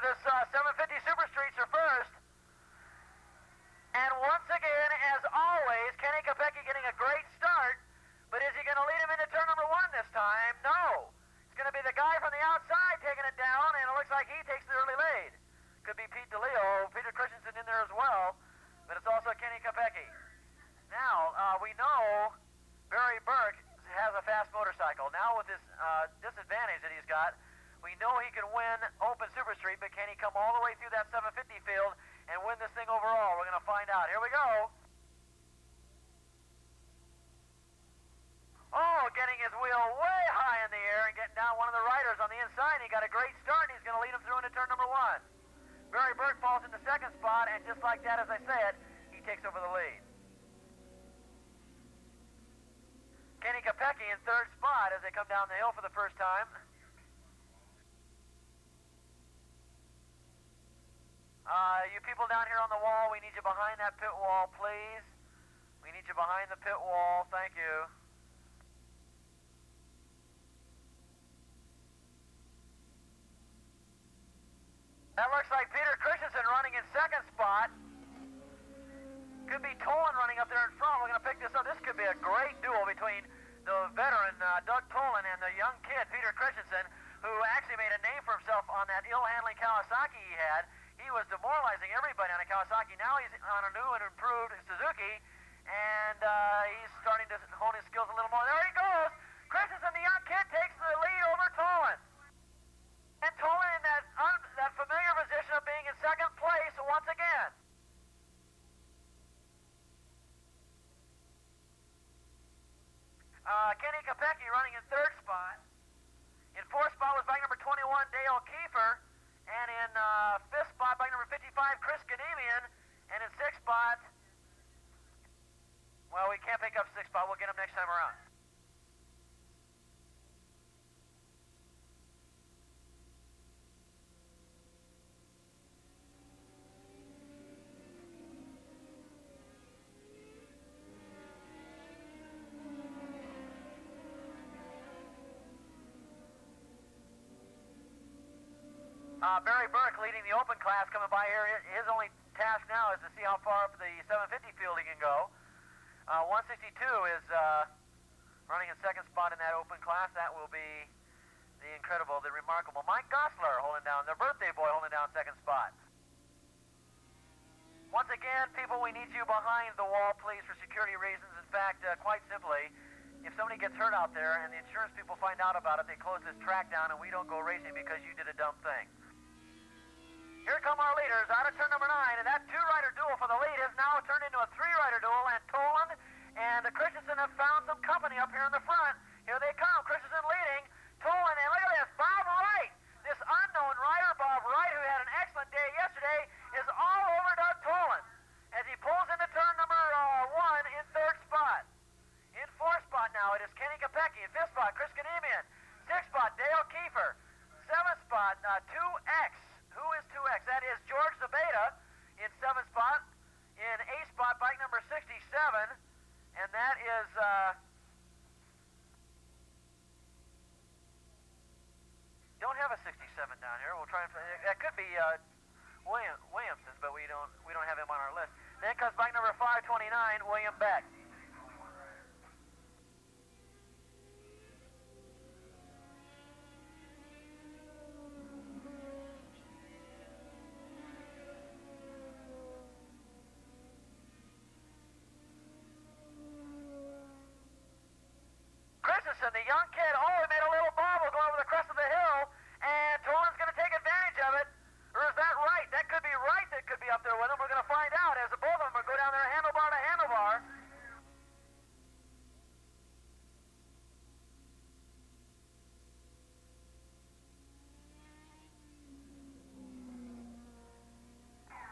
this 750 Super Streets are first. And once again, as always, Kenny Kopecky getting a great start. But is he going to lead him into turn number 1 this time? No. It's going to be the guy from the outside taking it down, and it looks like he takes the early lead. Could be Pete DeLeo, Peter Christensen in there as well, but it's also Kenny Kopecky. Now, we know Barry Burke has a fast motorcycle. Now with this disadvantage that he's got, we know he can win Open Super Street, but can he come all the way through that 750 field and win this thing overall? We're going to find out. Here we go. Oh, getting his wheel way high in the air and getting down one of the riders on the inside. He got a great start, and he's going to lead him through into turn number 1. Barry Burke falls into second spot, and just like that, as I said, he takes over the lead. Kenny Kopecky in third spot as they come down the hill for the first time. You people down here on the wall, we need you behind that pit wall, please. We need you behind the pit wall. Thank you. That looks like Peter Christensen running in second spot. Could be Tolan running up there in front. We're going to pick this up. This could be a great duel between the veteran Doug Tolan and the young kid Peter Christensen, who actually made a name for himself on that ill-handling Kawasaki he had. He was demoralizing everybody on a Kawasaki. Now he's on a new and improved Suzuki, and he's starting to hone his skills a little more. There he goes. Christensen, the young kid, takes the lead over Tolan. And Tolan in that familiar position of being in second place once again. Kenny Kopecky running in third spot. In fourth spot was bike number 21, Dale Kiefer. And in fifth spot, bike number 55, Chris Ganemian. And in sixth spot, well, we can't pick up sixth spot. We'll get him next time around. Barry Burke leading the open class coming by here. His only task now is to see how far up the 750 field he can go. 162 is running in second spot in that open class. That will be the incredible, the remarkable Mike Gosler holding down, their birthday boy holding down second spot. Once again, people, we need you behind the wall, please, for security reasons. In fact, quite simply, if somebody gets hurt out there and the insurance people find out about it, they close this track down and we don't go racing because you did a dumb thing. Here come our leaders out of turn number 9, and that two-rider duel for the lead has now turned into a three-rider duel, and Tolan and Christensen have found some company up here in the front. Here they come, Christensen leading, Tolan, and look at this, Bob Wright, this unknown rider, Bob Wright, who had an excellent day yesterday, is all over Doug Tolan as he pulls into turn number 1 in third spot. In fourth spot now, it is Kenny Kopecky. In fifth spot, Chris Ganemian. Sixth spot, Dale Kiefer. Seventh spot, 2X. Who is 2X? That is George Zabeda in seventh spot. In eighth spot, bike number 67. And that is... don't have a 67 down here. We'll try and... that could be Williamson, but we don't have him on our list. Then comes bike number 529, William Beck. The young kid, he made a little bobble go over the crest of the hill, and Tolan's going to take advantage of it. Or is that right? That could be right that could be up there with him. We're going to find out as both of them will go down there handlebar to handlebar.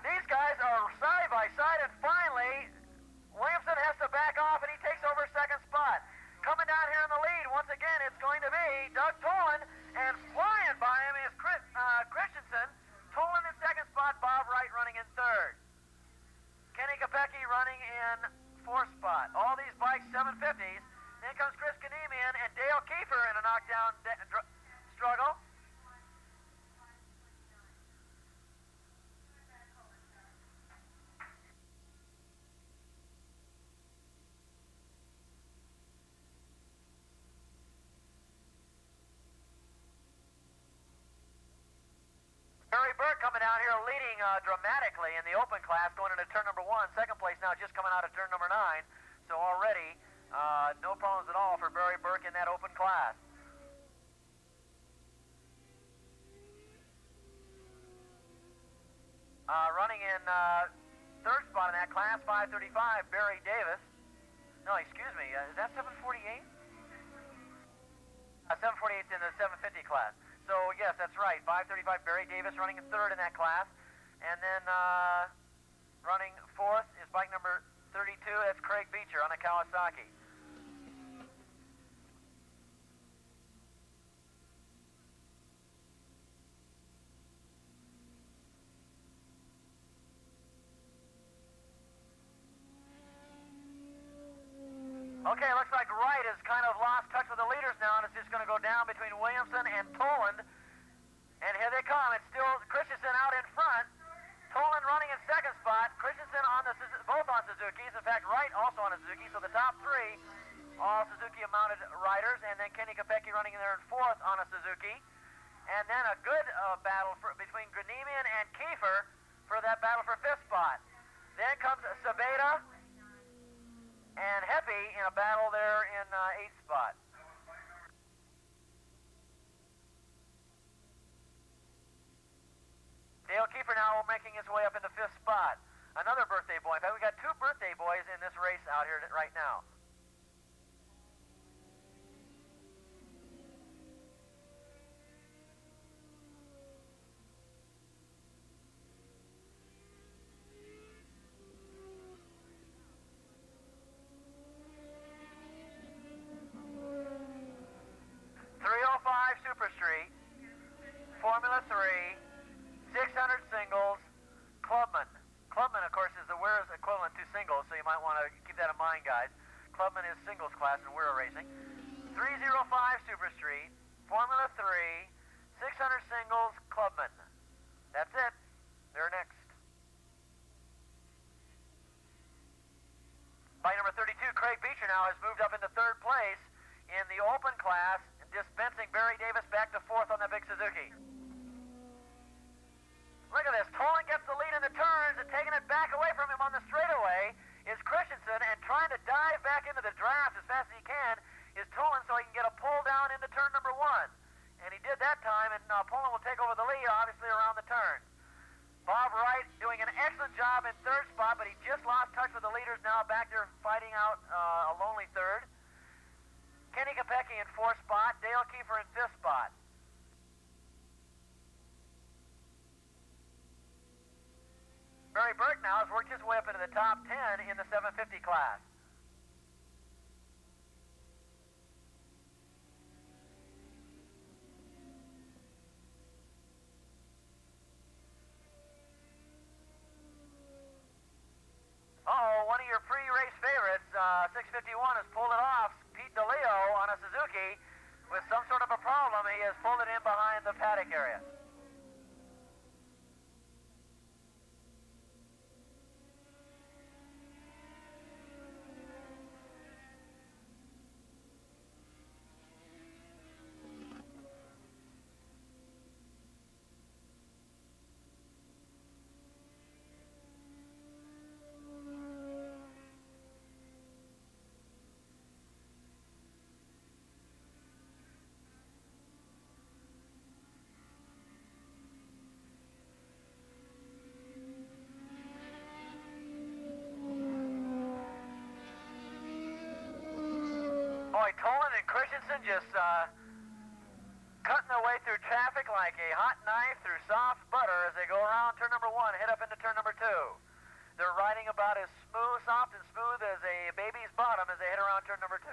These guys are side by side, and finally, Williamson has to back off, and he takes over second spot. Coming down here in the lead, once again, it's going to be Doug Tolan, and flying by him is Christensen. Tolan in second spot, Bob Wright running in third. Kenny Kopecky running in fourth spot. All these bikes, 750s. Then comes Chris Ganemian and Dale Kiefer in a knockdown struggle. Burke coming down here leading dramatically in the open class, going into turn number 1. Second place now just coming out of turn number 9. So already no problems at all for Barry Burke in that open class. Running in third spot in that class, 535, Barry Davis. No, excuse me, is that 748? 748 in the 750 class. So, yes, that's right. 535, Barry Davis running in third in that class. And then running fourth is bike number 32. That's Craig Beecher on a Kawasaki. Okay, looks like Wright has kind of lost touch with the leaders now, and it's just going to go down between Williamson and Toland. And here they come. It's still Christensen out in front. Toland running in second spot. Christensen on both on Suzukis. In fact, Wright also on a Suzuki. So the top three, all Suzuki-mounted riders. And then Kenny Kopecky running in there in fourth on a Suzuki. And then a good battle between Granemian and Kiefer for that battle for fifth spot. Then comes Sabeda and Heppy in a battle there in eighth spot. Dale Kiefer now making his way up into fifth spot. Another birthday boy. In fact, we got two birthday boys in this race out here right now. Super Street, Formula 3, 600 singles, Clubman. Clubman, of course, is the WERA's equivalent to singles, so you might want to keep that in mind, guys. Clubman is singles class in WERA racing. 305 Super Street, Formula 3, 600 singles, Clubman. That's it. They're next. Bike number 32, Craig Beecher now has moved up into third place in the open class, dispensing Barry Davis back to fourth on the big Suzuki. Look at this. Toland gets the lead in the turns, and taking it back away from him on the straightaway is Christensen, and trying to dive back into the draft as fast as he can is Toland, so he can get a pull down into turn number 1. And he did that time, and Toland will take over the lead, obviously, around the turn. Bob Wright doing an excellent job in third spot, but he just lost touch with the leaders now, back there fighting out a lonely third. Kenny Kopecky in fourth spot, Dale Kiefer in fifth spot. Barry Burke now has worked his way up into the top 10 in the 750 class. One of your pre-race favorites, 651, has pulled it off. Pete DeLeo on a Suzuki with some sort of a problem. He has pulled it in behind the paddock area. Boy, Toland and Christensen just cutting their way through traffic like a hot knife through soft butter as they go around turn number 1, head up into turn number 2. They're riding about as smooth, soft and smooth as a baby's bottom as they head around turn number 2.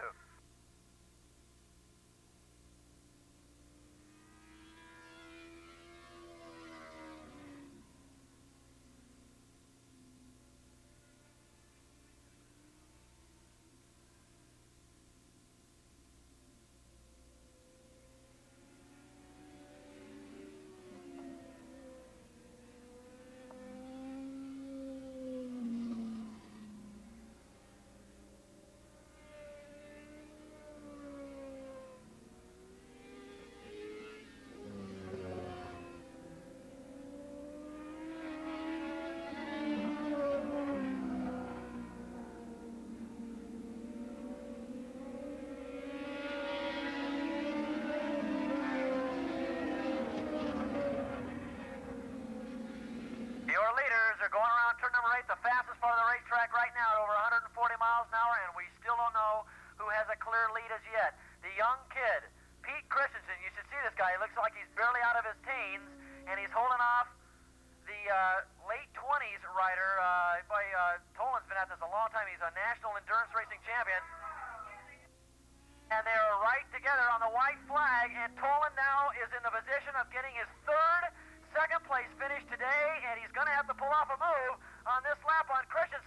track right now at over 140 miles an hour, and we still don't know who has a clear lead as yet. The young kid, Pete Christensen, you should see this guy. He looks like he's barely out of his teens, and he's holding off the late 20s rider. Tolan's been at this a long time. He's a national endurance racing champion. And they're right together on the white flag, and Tolan now is in the position of getting his third second place finish today, and he's going to have to pull off a move on this lap on Christensen.